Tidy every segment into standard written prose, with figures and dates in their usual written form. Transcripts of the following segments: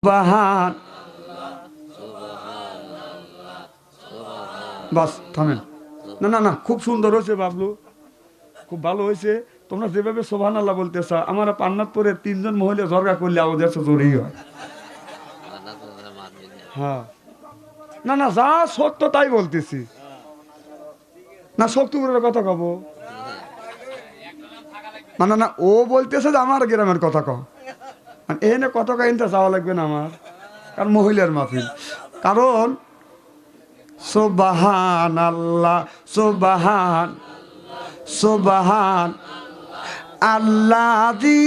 বাহান বাস থামেন। না না না, খুব সুন্দর হয়েছে বাবলু, খুব ভালো হয়েছে। তোমরা যেভাবে সোভান আল্লাহ বলতেছ, আমার পান্নাতপুরে 3 জন মহিলা ঝরগা করলে আমাদের জোরেই হয়। হ্যাঁ, না না, যা সত্য তাই বলতেছি। না, শক্তিপুরের কথা কব না, না না, ও বলতেছে যে আমার গ্রামের কথা কও। এখানে কত কাহিনটা যাওয়া লাগবে না আমার, কারণ মহিলার মাহফিল। কারণ সুবহান আল্লাহ, সুবহান সুবহান আল্লাহ জি,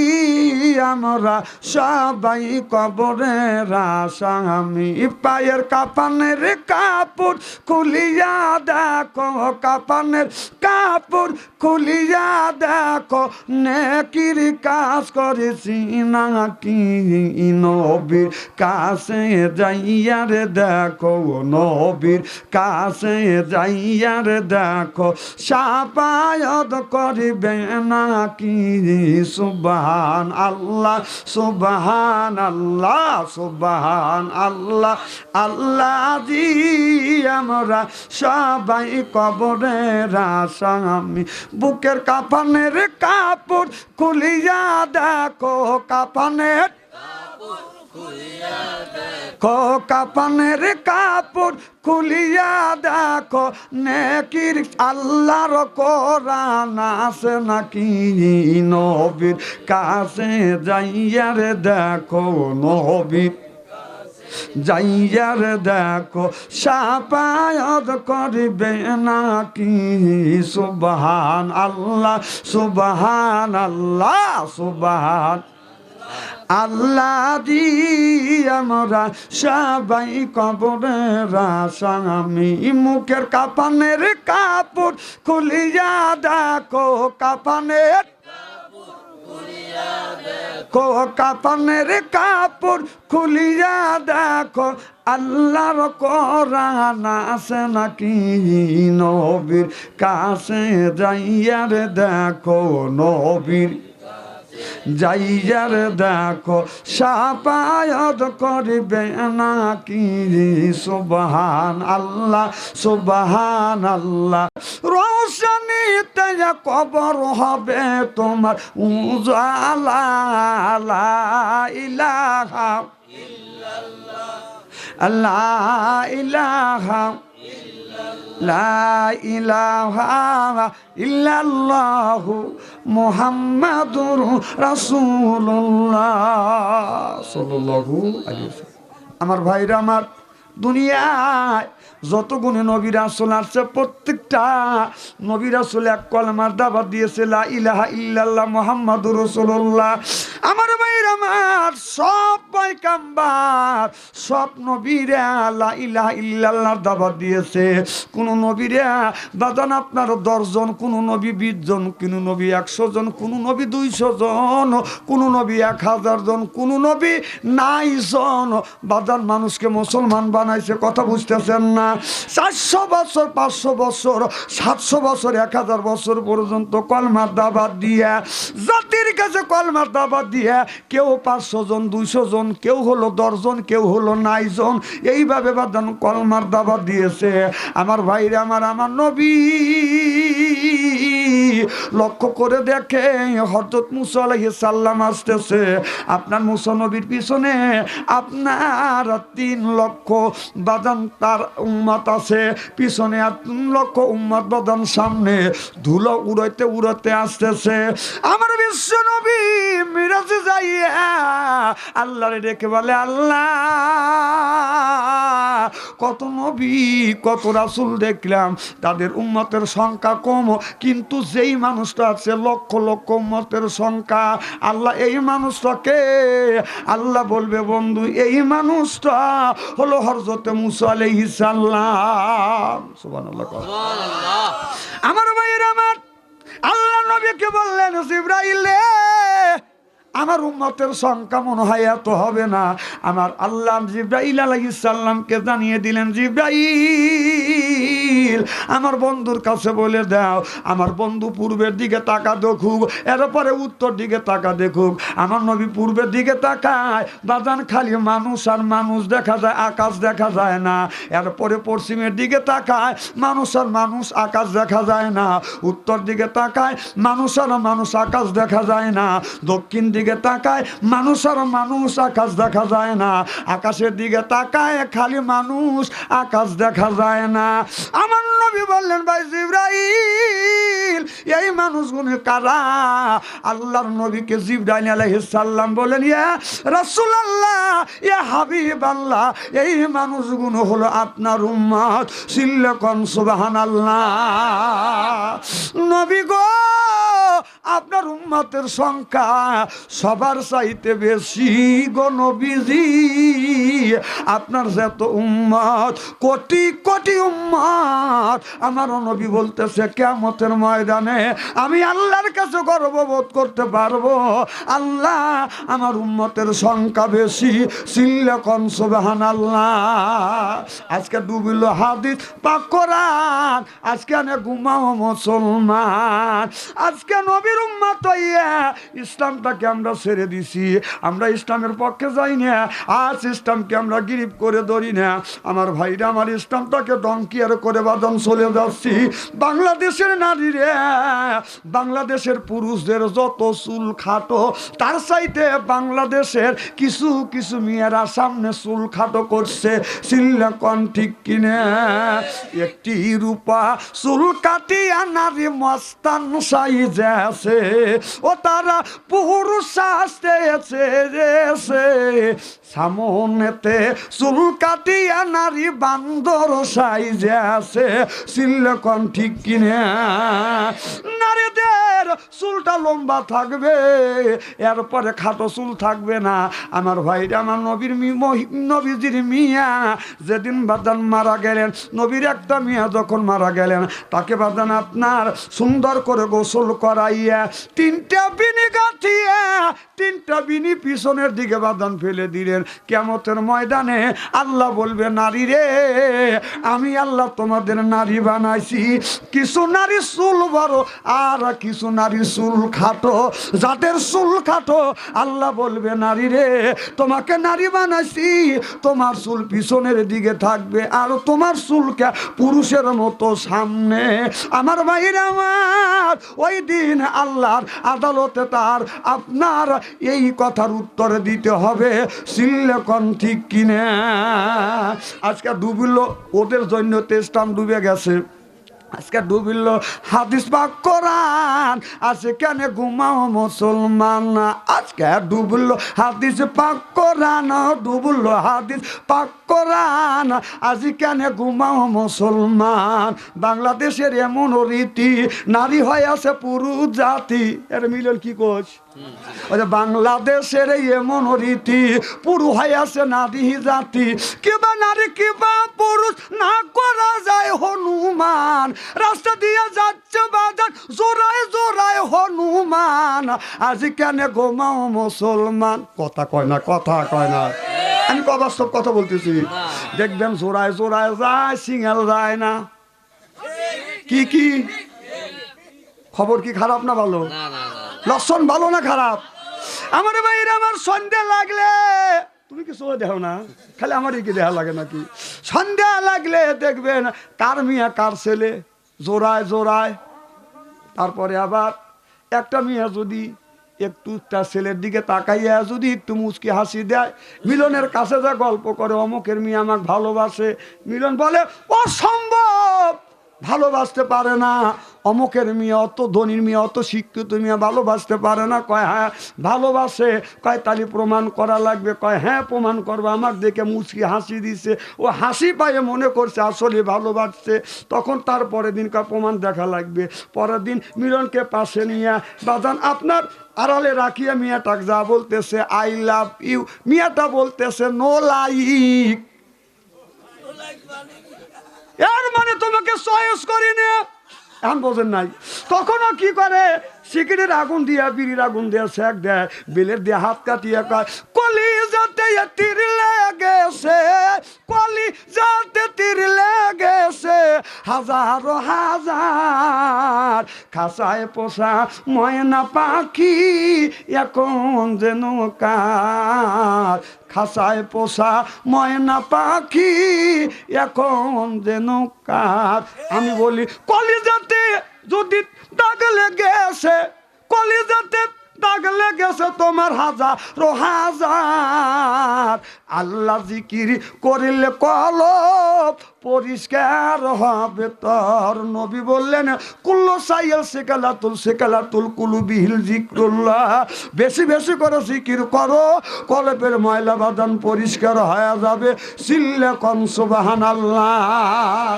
আমরা সবাই কবরের আসামি। পায়ের কাফনের কাপড় খুলিয়া দেখো, কাফনের কাপড় খুলিয়া দেখো, নেকির কাজ করেছি নাকি নবীর কাছে যাইয়ার দেখো, নবীর কাছে যাইয়ার দেখো, সাফায়াত করিবে নাকি। সুবহান আল্লাহ, সুবহান আল্লাহ, সুবহান আল্লাহ। আল্লাহ জি, আমরা সবাই কবরের আসামি। বুকের কাফনের কাপড় খুলিয়া দেখো, কাফনের কাফনের কাপড় খুলিয়া দেখো, নেকির আল্লাহর কোরআন আছে নাকি নবীর কাছে যাইয়ার দেখো, নবীর যাইয়ার দেখো, সাফায়াত করিবে নাকি। সুবহান আল্লাহ, সুবহান আল্লাহ, সুবহান আল্লাহ দি, আমরা সবাই কবরের আসামি। মুখের কাফনের কাপড় খুলিয়া দেখো, কাফনের কাফনের কাপড় খুলিয়া দেখো, আল্লাহর কোরআন আছে নাকি নবীর কাছে যাইয়ার দেখো, নবীর যাইয়ার দেখো, সাফায়াত করিবে নাকি। সুবহান আল্লাহ, সুবহান আল্লাহ। রোশনীতে কবর হবে তোমার উজালা, লা ইলাহা ইল্লাল্লাহ, লা ইলাহা লা ইলাহা ইল্লাল্লাহু মুহাম্মাদুর রাসূলুল্লাহ সাল্লাল্লাহু আলাইহি ওয়াসাল্লাম। আমার ভাইরা, আমার দুনিয়ায় যত গুণে নবী রাসূল আসছে, প্রত্যেকটা নবী রাসূল এক কলমার দাওয়াত দিয়েছে, লা ইলাহা ইল্লাল্লাহ মুহাম্মাদুর রাসূলুল্লাহ। আমার ভাইরা, আমার সব পয়গম্বর, সব নবীরা লা ইলাহা ইল্লাল্লাহর দাওয়াত দিয়েছে। কোন নবীরা বাজান আপনার 10 জন, কোন নবী 20 জন, কোন নবী 100 জন, কোন নবী 200 জন, কোন নবী 1000 জন, কোন নবী 9 জন বাজান মানুষকে মুসলমান বানাইছে। কথা বুঝতেছেন না? 400 বছর, 500 বছর, 700 বছর, 1000 বছর পর্যন্ত কলমার দাওয়াত দিয়া, জাতির কাছে কলমার দাওয়াত দিয়া, কেউ 500 জন, 200 জন, কেউ হলো 10 জন, কেউ হলো 9 জন, এইভাবে বাদান কলমার দাওয়াত দিয়েছে। আমার ভাইরা, আমার নবী লক্ষ্য করে দেখে, হযরত মুসা আলাইহিস সালাম আসতেছে। আপনার মুসা নবীর পিছনে আপনার 3 লক্ষ বাদান তার উম্মত আছে, পিছনে 3 লক্ষ উম্মত বাদান সামনে ধুলো উড়াইতে উড়াতে আসতেছে। আমার বিশ্ব নবী মিরাজে যাইয়া আল্লাহরে ডেকে বলে, আল্লাহ কত নবী কত রাসূল দেখলাম, তাদের উম্মতের সংখ্যা কম, কিন্তু যেই মানুষটা আছে লক্ষ লক্ষ উম্মতের সংখ্যা, আল্লাহ এই মানুষটাকে, আল্লাহ বলবে, বন্ধু এই মানুষটা হলো হযরত মুসা আলাইহিস সালাম। সুবহানাল্লাহ, সুবহানাল্লাহ। আমার ভাইয়েরা, আমার আল্লাহ নবীকে বললেন, জিবরাইল আমার উম্মতের সংখ্যা মনে হয় এত হবে না। আমার আল্লাহ জিব্রাইল আলাইহিস সালামকে জানিয়ে দিলেন, জিব্রাইল আমার বন্ধুর কাছে বলে দাও, আমার বন্ধু পূর্বের দিকে তাকা দেখুক, এরপরে উত্তর দিকে তাকা দেখুক। আমার নবী পূর্বের দিকে তাকায়, বাজান খালি মানুষ আর মানুষ দেখা যায়, আকাশ দেখা যায় না। এরপরে পশ্চিমের দিকে তাকায়, মানুষ আর মানুষ, আকাশ দেখা যায় না। উত্তর দিকে তাকায়, মানুষ আর মানুষ, আকাশ দেখা যায় না। দক্ষিণ দিকে তাকায়, মানুষ আর মানুষ, আকাশ দেখা যায় না। আকাশের দিকে তাকায়, খালি মানুষ, আকাশ দেখা যায় না। আমার নবী বললেন, ভাই জিবরাইল এই মানুষগুলো কারা? আল্লাহর নবীকে জিবরাইল আলাইহিস সালাম বলেন, ইয়া রাসূলুল্লাহ, ইয়া হাবিবাল্লাহ, এই মানুষগুলো হলো আপনার উম্মত। সিল্লাকুন সুবহানাল্লাহ। নবী গো, আপনার উম্মতের সংখ্যা সবার চাইতে বেশি গো নবীজি। আপনার যত উম্মত, কোটি কোটি উম্মত। আমার নবী বলতেছে, কিয়ামতের ময়দানে আমি আল্লাহর কাছে গর্ববোধ করতে পারবো, আল্লাহ আমার উম্মতের সংখ্যা বেশি। সিল্লাকুন সুবহানাল্লাহ। আজকে ডুবিল হাদিস পাক কোরআন, আজকে না ঘুমাও মুসলমান। আজকে নবীর উম্মত হইয়া ইসলামটাকে আমরা ছেড়ে দিছি, আমরা ইসলামের পক্ষে যাই না। আজ ইসলামকে আমরা গিরিপ করে ধরি না। আমার ভাইরা, আমার ইসলামটাকে ডঙ্কিয়ার করে বাদন চলে যাচ্ছি। বাংলাদেশের নারীরে, বাংলাদেশের পুরুষদের যত চুল খাটো, তার চাইতে বাংলাদেশের কিছু কিছু মেয়েরা সামনে চুল খাটো করছে। সিল্লাকুন ঠিক কিনা? একটি রূপা চুল কাটিয়া নারী মস্তান সাইজে আছে, ও তারা পুরুষ আসতেছে সামনেতে চুল কাটিয়া নারী বান্দর সাইজে আছে। সিল্লাকুন ঠিক কিনা? নারীদের চুলটা লম্বা থাকবে, এরপরে খাটো চুল থাকবে না। আমার ভাইরা, আমার নবীজির মিয়া যেদিন বাদান মারা গেলেন, নবীর একটা মিয়া যখন মারা গেলেন, তাকে বাদান আপনার সুন্দর করে গোসল করাইয়া তিনটা বিনি গাঁথিয়া, তিনটা বিনি পিছনের দিকে বাদান ফেলে দিলেন। কিয়ামতের ময়দানে আল্লাহ বলবে, নারী রে, আমি আল্লাহ তোমাদের নারী বানাইছি। কিছু নারী চুল বড় আর কিছু নারী চুল খাটো। যাদের চুল খাটো, আল্লাহ বলবে, নারী রে, তোমাকে নারী বানাইছি, তোমার চুল পিছনের দিকে থাকবে আর তোমার চুলকে পুরুষের মতো সামনে। আমার ভাইরা আমার, ওই দিন আল্লাহর আদালতে তার আপনার এই কথার উত্তর দিতে হবে। সিল্লাকুন ঠিক কিনা? আজকে ডুবিল, ওদের জন্য তেজটাম ডুবে গেছে। আজকে ডুবিল হাদিস পাক কোরআন, আজকে কেন ঘুমাও মুসলমান? আজকে ডুবল হাদিস পাক কোরআন, ডুবল হাদিস পাক কোরআন, আজ কেন ঘুমাও মুসলমান? বাংলাদেশের এমন রীতি, নারী হয়ে আছে পুরুষ জাতি। এর মিলন কি কোচ? বাংলাদেশের এমন রীতি, পুরুষ হয়ে আছে নারী জাতি। কিবা নারী কিবা পুরুষ না করা যায় হনুমান, রাস্তা দিয়ে যাচ্ছে বাজার জোড়ায় জোড়ায় হনুমান। আজ কেন ঘুমাও মুসলমান? কথা কয় না, কথা কয় না। আমি অবাস্তব কথা বলতেছি। দেখবেন জোড়ায় জোড়ায় যায়, সিঙ্গেল যায় না। কি কি খবর? কি খারাপ না ভালো? লক্ষণ ভালো না খারাপ? আমার ভাইরা, আমার সন্ধ্যা লাগলে, তুমি কি চলে দেখো না, খালি আমারই কি দেখা লাগে নাকি? সন্ধ্যা লাগলে দেখবেন কার মিয়া কার ছেলে জোড়ায় জোড়ায়। তারপরে আবার একটা মিয়া যদি একটু তার ছেলের দিকে তাকাইয়া যদি একটু মুচকি হাসি দেয়, মিলনের কাছে যা গল্প করে, অমুকের মিয়া আমাকে ভালোবাসে। মিলন বলে, অসম্ভব, ভালোবাসতে পারে না। অমুকের মেয়ে, অত ধনীর মেয়ে, অত শিক্ষিত মেয়ে ভালোবাসতে পারে না। কয় হ্যাঁ ভালোবাসে। কয় তালি প্রমাণ করা লাগবে। কয় হ্যাঁ প্রমাণ করবো। আমার দেখে মুচকি হাসি দিছে, ও হাসি পায়ে মনে করছে আসলে ভালোবাসছে। তখন তার পরের দিন কয় প্রমাণ দেখা লাগবে। পরের দিন মিলনকে পাশে নিয়ে বাজান আপনার আড়ালে রাখিয়া মিয়াটাক যা বলতেছে, আই লাভ ইউ, মিয়াটা বলতেছে নো লাইক। এর মানে তোমাকে চয়েস করি না, এখন বোঝেন নাই। তখনও কি করে, সিগারেটের আগুন দিয়া বিড়ির আগুন দিয়া সেক দেয়, বেলের দিয়ে হাত কাটিয়া কয় কলিজাতে তীর লেগেছে, কলিজাতে তীর লেগেছে, হাজারো হাজার খাঁচায় পোষা ময়না পাখি এখন যেন কার, খাঁচায় পোষা ময়না পাখি এখন যেন কার। আমি বলি কলিজাতে যদি দাগ লেগেছে, কলিজাতে দাগ লেগেছে তোমার হাজারো হাজার, আল্লাহ জিকির করিলে কলব পরিষ্কার হবে তোর। নবী বললেন কুল্লু সাইয়াল সেকালাতুল কুলুবিহিল জিক্রুল্লাহ, বেশি বেশি করে জিকির করো, কলবের ময়লা বাদান পরিষ্কার হয়ে যাবে। চিল্লে কোন সুবহানাল্লাহ।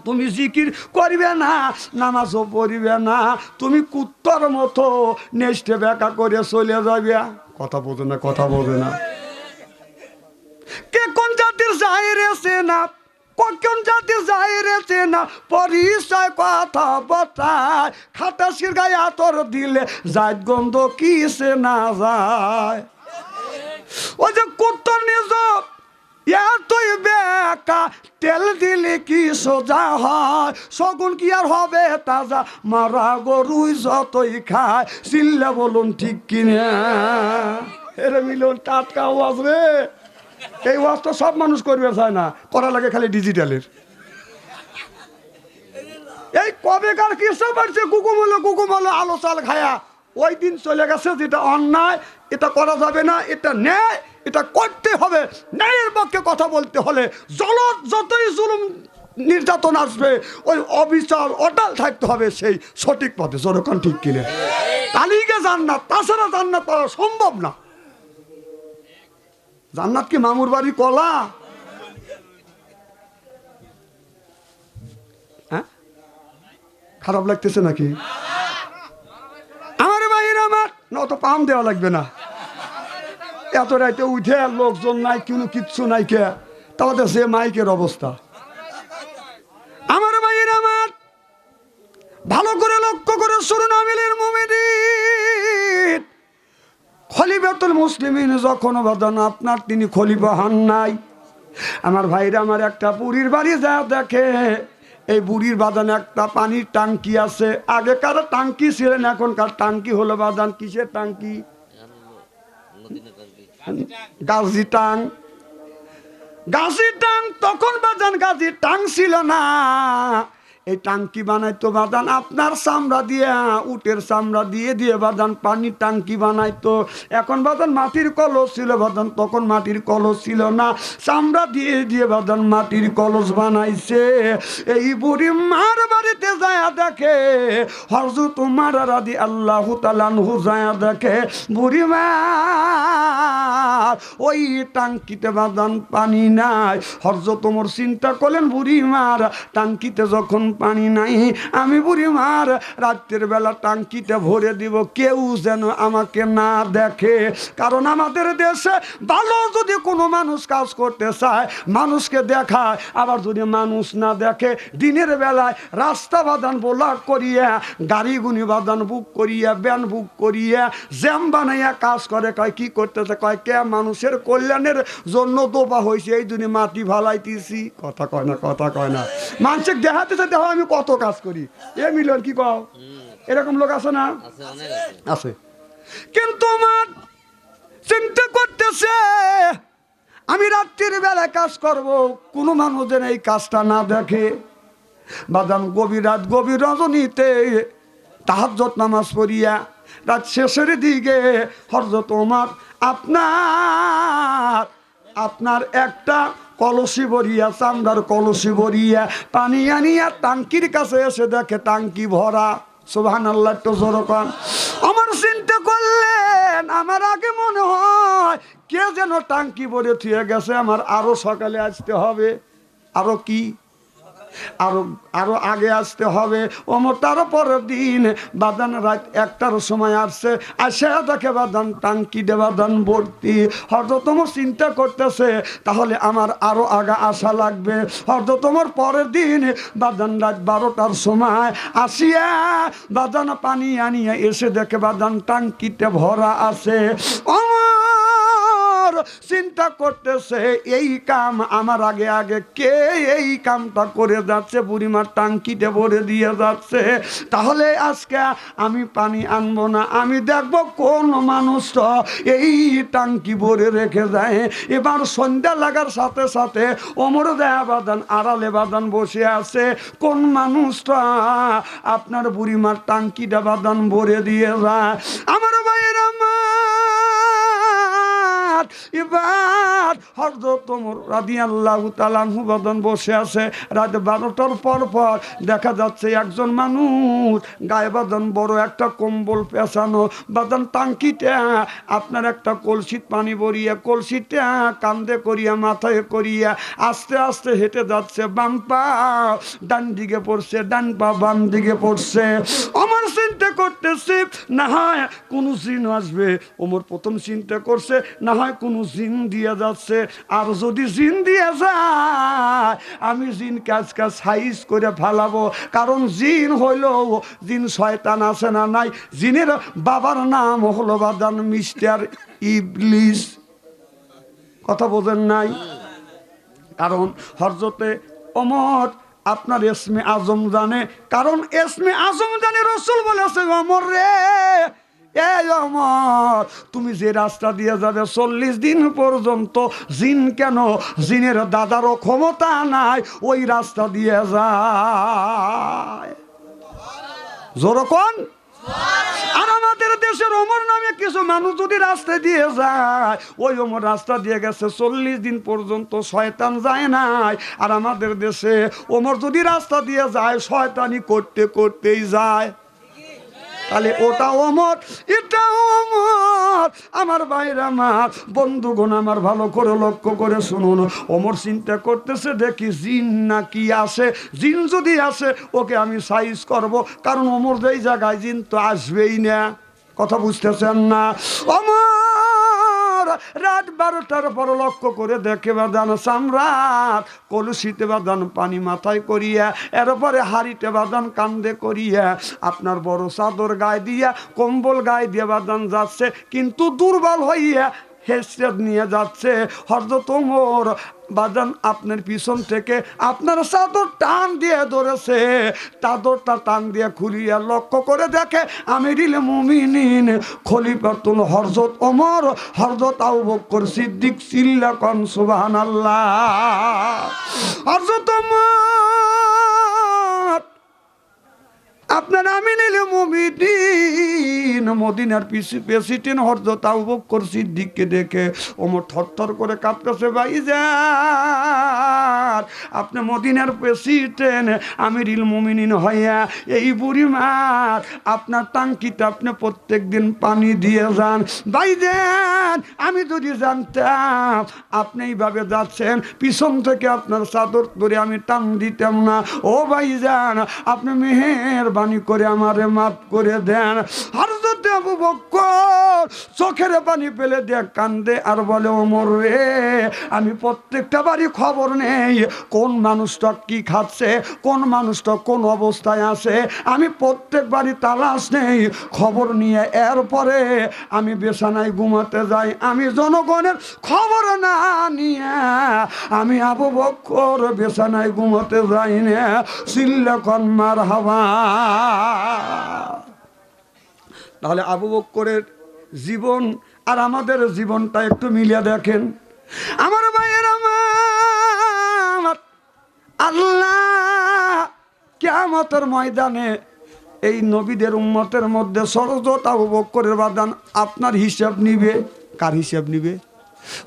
তুমি জিকির করিবে না, নামাজও পড়িবে না, তুমি কুত্তর মতো নেস্টে বেকা করে চলে যাবে। কথা বোঝে না, কথা বোঝে না। কে কোন জাতির যাইরেছে না, কোন জাতির যাইরেছে না, পরিচয় কথা বতায়, খাটাসির গায়ে আতর দিলে জাত গন্ধ কিসে না যায়। ওই যে কুত্তর নিজ এতই বেকা, তেল দিলে কি সোজা হয়, শগুন কি আর হবে তাজা, মারা গরুই যতই খায়। চিল্লা বলুন ঠিক কিনা। এরে মিলন টাটকা ওয়াজ রে। এই ওয়াজ তো সব মানুষ করবে চায় না, করা লাগে খালি ডিজিটালের। এই কবেকার কি সব বাড়ছে কুকুমলে আলো চাল খায়া, ওই দিন চলে গেছে। যেটা অন্যায় এটা করা যাবে না, এটা ন্যায় এটা করতে হবে। ন্যায়ের পক্ষে কথা বলতে হলে যতই জুলুম নির্যাতন আসবে, ওই অবিচার অটাল থাকতে হবে সেই সঠিক পথে। জনগণ ঠিক কিনে তালিকে জান্নাত, তাছাড়া জান্নাত পাওয়া সম্ভব না। জান্নাত কি মামুর বাড়ি কলা? হ্যাঁ, খারাপ লাগতেছে নাকি? আমার ভাইয়ের আমার অত পাম দেওয়া লাগবে না। এত রাইতে উঠে লোকজন নাই, কোনো কিচ্ছু নাই, কে তাহলে সে মাইকের অবস্থা। আমার ভাইয়ের আমার ভালো করে লক্ষ্য করে শুনুন, আমিলের মুমিনিন খলিফাতুল মুসলিমিন যখন বাদান আপনার তিনি খলিফা হন নাই। আমার ভাইরা আমার একটা বুড়ির বাড়ি যা দেখে, এই বুড়ির বাদানে একটা পানির টাঙ্কি আছে। আগেকার টাঙ্কি ছিলেন, এখনকার টাঙ্কি হলো বাদান কিসের টাঙ্কি? গাজি টাং। গাজি টাং তখন বাদান গাজি টাং ছিল না। এই টাঙ্কি বানাইতো বাদান আপনার চামড়া দিয়ে, উটের চামড়া দিয়ে দিয়ে বাদান পানির টাঙ্কি বানাইতো। এখন বাদান মাটির কলস ছিল বাদান, তখন মাটির কলস ছিল না, চামড়া দিয়ে দিয়ে বাদান মাটির কলস বানাইছে। এই বুড়ি মার বাড়িতে যায় দেখে, হযরত উমর রাদিয়াল্লাহু তাআলা আনহু যায় দেখে বুড়ি মা ওই টাঙ্কিতে বাদান পানি নাই। হযরত ওমর চিন্তা করলেন বুড়ি মার টাঙ্কিতে যখন পানি নাই, আমি বুড়ি মার রাতের বেলা টাঙ্কিতে ভরে দিব, কেউ যেন আমাকে না দেখে। কারণ আমাদের দেশে ভালো যদি কোনো মানুষ কাজ করতে চায়, মানুষকে দেখায়, আবার যদি মানুষ না দেখে, দিনের বেলায় রাস্তা বাদান ব্লক করিয়া, গাড়ি গুনি বাদান বুক করিয়া, ভ্যান বুক করিয়া, জ্যাম বানাইয়া কাজ করে। কয় কি করতেছে? কয় কে মানুষের কল্যাণের জন্য দোপা হয়েছে, এই দুনি মাটি ভালাইতেছি। কথা কয় না, কথা কয় না। মানুষের দেখাতেছে দেহ আমি কত কাজ করি। এ মিলন কি কও? এরকম লোক আছে না? আছে। কিন্তু আমার চিন্তা করতেছে আমি রাত্রির বেলা কাজ করব, কোনো মানুষ যেন এই কাজটা না দেখে। বাদাম গভীর রাত, গভীর রজনীতে তাহাজ্জুদ নামাজ পড়িয়া রাত শেষের দিকে হযরত ওমর আপনার একটা কলসি ভরিয়া, চামড়ার কলসি ভরিয়া পানি আনিয়া টাঙ্কির কাছে এসে দেখে টাঙ্কি ভরা। সুবহানাল্লাহ, তো জোরকন। আমার চিন্তা করলেন আমার আগে মনে হয় কে যেন টাঙ্কি ভরে থুয়ে গেছে, আমার আরো সকালে আসতে হবে। আরো কি? আরো আরো আগে আসতে হবে। ওমর তারপরের দিন বাদান রাত 1টার সময় আসছে, আসে দেখে বাদান টাঙ্কি দে বাদান ভর্তি। হযরত ওমর চিন্তা করতেছে তাহলে আমার আরো আগে আসা লাগবে। হযরত ওমর পরের দিন বাদান রাত 12টার সময় আসিয়া বাদান পানি আনিয়া এসে দেখে বাদান টাঙ্কিতে ভরা আছে। ওমর চিন্তা করতেছে এই কাম আমার আগে আগে কে এই কামটা করে যাচ্ছে, বুড়িমার টাঙ্কিতে ভরে দিয়ে যাচ্ছে। তাহলে আজকে আমি পানি আনবো না, আমি দেখবো কোন মানুষটা এই টাঙ্কি ভরে রেখে যায়। এবার সন্ধ্যা লাগার সাথে সাথে ওমর দেয়া বাদান আড়ালে বাদান বসে আছে, কোন মানুষটা আপনার বুড়িমার টাঙ্কিটা বাদান ভরে দিয়ে যায়। আমার ভাইয়ের এবার হযরত ওমর রাদিয়াল্লাহু তাআলা আনহু বাদান বসে আছে। রাত 12টার পর পর দেখা যাচ্ছে একজন মানুষ গায়ে বাদান বড় একটা কম্বল পেঁচানো বাদান টাঙ্কিটা আপনার একটা কলসিত পানি ভরিয়া কলসিটা কান্দে করিয়া মাথায় করিয়া আস্তে আস্তে হেঁটে যাচ্ছে। বাম পা ডান দিকে পড়ছে, ডান পা বাম দিকে পড়ছে। ওমর চিন্তা করতেছে না হয় কোন জিন আসবে। ওমর প্রথম চিন্তা করছে না হয় কোন জিন দিয়ে যাচ্ছে, আর যদি জিন দিয়ে যায় আমি জিন কাজ সাইজ করে ফেলাবো। কারণ জিন হইল জিন শয়তান আছে না নাই, জিনের বাবার নাম হলো বাদান মিস্টার ইবলিস। কথা বোঝেন নাই? কারণ হযরতে ওমর আপনার ইসমে আজম জানে, কারণ ইসমে আজম জানে। রাসূল বলেছে ওমর রে, এই ওমর তুমি যে রাস্তা দিয়ে যাবে 40 দিন পর্যন্ত জিন কেন, জিনের দাদারও ক্ষমতা নাই ওই রাস্তা দিয়ে যায়। জোরে কোন? আর আমাদের দেশের ওমর নামে কিছু মানুষ যদি রাস্তা দিয়ে যায়, ওই ওমর রাস্তা দিয়ে গেছে 40 দিন পর্যন্ত শয়তান যায় নাই। আর আমাদের দেশে ওমর যদি রাস্তা দিয়ে যায় শয়তানি করতে করতেই যায়। তাহলে ওটা ওমর, এটা ওমর। আমার ভাইরা আমার বন্ধুগণ আমার ভালো করে লক্ষ্য করে শুনুন। ওমর চিন্তা করতেছে দেখি জিন নাকি আসে, জিন যদি আসে ওকে আমি সাইজ করব, কারণ ওমর যেই জায়গায় জিন তো আসবেই না। কথা বুঝতেছেন না? ওমর রাত 12টার পর লক্ষ্য করে দেখে বাদান সম্রাট কলসিতে বাদান পানি মাথায় করিয়া, এরপরে হাড়িতে বাদান কান্দে করিয়া, আপনার বড় চাদর গায়ে দিয়া কম্বল গায়ে দিয়ে বাদান যাচ্ছে, কিন্তু দুর্বল হইয়া হেসরেট নিয়ে যাচ্ছে। হযরত ওমর বাদান আপনার পিছন থেকে আপনার চাদর টান দিয়ে ধরেছে, চাদরটা টান দিয়ে খুলিয়া লক্ষ্য করে দেখে আমিরুল মুমিনিন খলিফাতুল হযরত ওমর হযরত আবু বকর সিদ্দিক। চিল্লা কোন সুবহানাল্লাহ। হযরত ওমর আপনার আমিরুল মুমিনিন মদিনার প্রেসিডেন্ট হযরত আবু বকর সিদ্দিককে দেখে ওমর থরথর করে কাঁপতেছে। ভাইজান আপনি মদিনার প্রেসিডেন্ট আমিরুল মুমিনিন হইয়া এই বুড়িমার আপনার টাঙ্কিতে আপনি প্রত্যেকদিন পানি দিয়ে যান। ভাইজান আমি যদি জানতাম আপনি এইভাবে যাচ্ছেন, পিছন থেকে আপনার চাদর ধরে আমি টান দিতাম না। ও ভাইজান আপনি মেহেরবানি করে আমারে মাফ করে দেন। হযরত আবু বকর চোখের পানি ফেলে দিয়ে কান্দে আর বলে ওমর রে, আমি প্রত্যেকটা বাড়ি খবর নেই কোন মানুষটা কি খাচ্ছে, কোন মানুষটা কোন অবস্থায় আছে, আমি প্রত্যেক বাড়ি তালাশ নেই খবর নিয়ে এরপরে আমি বিছানায় ঘুমাতে যাই। আমি জনগণের খবর না নিয়ে আমি আবু বকর বিছানায় ঘুমাতে যাই না। চিল্লা কোন মারহাবা। তাহলে আবু বকরের জীবন আর আমাদের জীবনটা একটু মিলিয়ে দেখেন। আমার ভাইয়ের আমার আল্লাহ কিয়ামতের ময়দানে এই নবীদের উম্মতের মধ্যে সর্বত আবু বকরের বাদান আপনার হিসাব নিবে। কার হিসাব নিবে?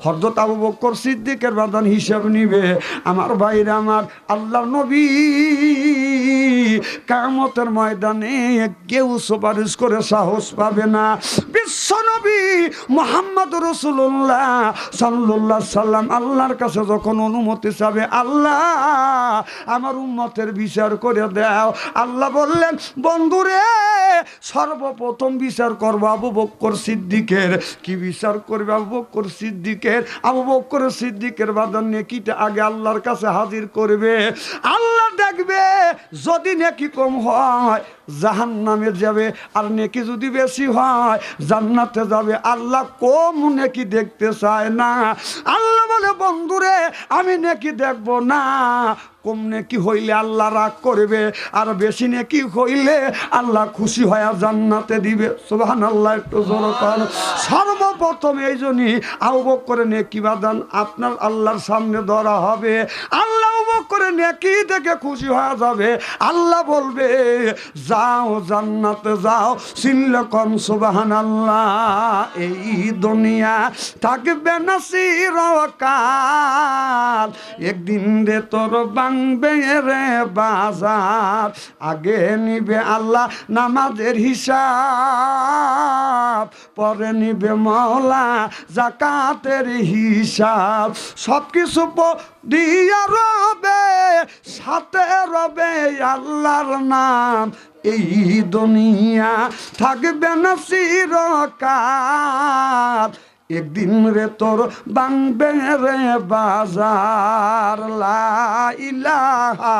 হযরত আবু বকর সিদ্দিকের বাদান হিসাব নিবে। আমার ভাইরা আমার আল্লাহর নবী কিয়ামতের ময়দানে কেউ সুপারিশ করে সাহস পাবে না। বিশ্বনবী মুহাম্মদ রাসূলুল্লাহ সাল্লাল্লাহু আলাইহি সাল্লাম আল্লাহর কাছে যখন অনুমতি চাবে, আল্লাহ আমার উম্মতের বিচার করে দাও, আল্লাহ বললেন বন্ধুরে সর্বপ্রথম বিচার করব আবু বকর সিদ্দিকের। কি বিচার করবে আবু বকর সিদ্দিকের? আবু বকর সিদ্দিকের বাদন নেকিটা আগে আল্লাহর কাছে হাজির করবে। আল্লাহ দেখবে যদি নেকি কম হয় জাহান্নামে যাবে, আর নেকি যদি বেশি হয় জান্নাতে যাবে। আল্লাহ কম নেকি দেখতে চায় না। আল্লাহ বলে বন্ধুরে আমি নেকি দেখব না, কম নেকি হইলে আল্লাহ রাগ করবে, আর বেশি নেকি হইলে আল্লাহ খুশি হয়ে জান্নাতে দিবে। সুবহানাল্লাহ, একটু জোরে কর। সর্বপ্রথম এই জন্যই আবু বকরের নেকি বাদান আপনার আল্লাহর সামনে ধরা হবে। আল্লাহ আবু বকরের নেকি দেখে খুশি হয়ে যাবে। আল্লাহ বলবে যাও জান্নাতে যাও। সিল্লাকন সুবহানাল্লাহ। এই দুনিয়া থাকবে না চিরকাল, একদিন রে তোর ভাঙবে রে বাজার। আগে নিবে আল্লাহ নামাজের হিসাব, পরে নিবে মাওলা যাকাতের হিসাব। সব কিছু দিয়া রবে, সাথে রবে আল্লাহর নাম। এই দুনিয়া থাকবে না চিরকাল, একদিন রে তোর ভাঙবে রে বাজার। লা ইলাহা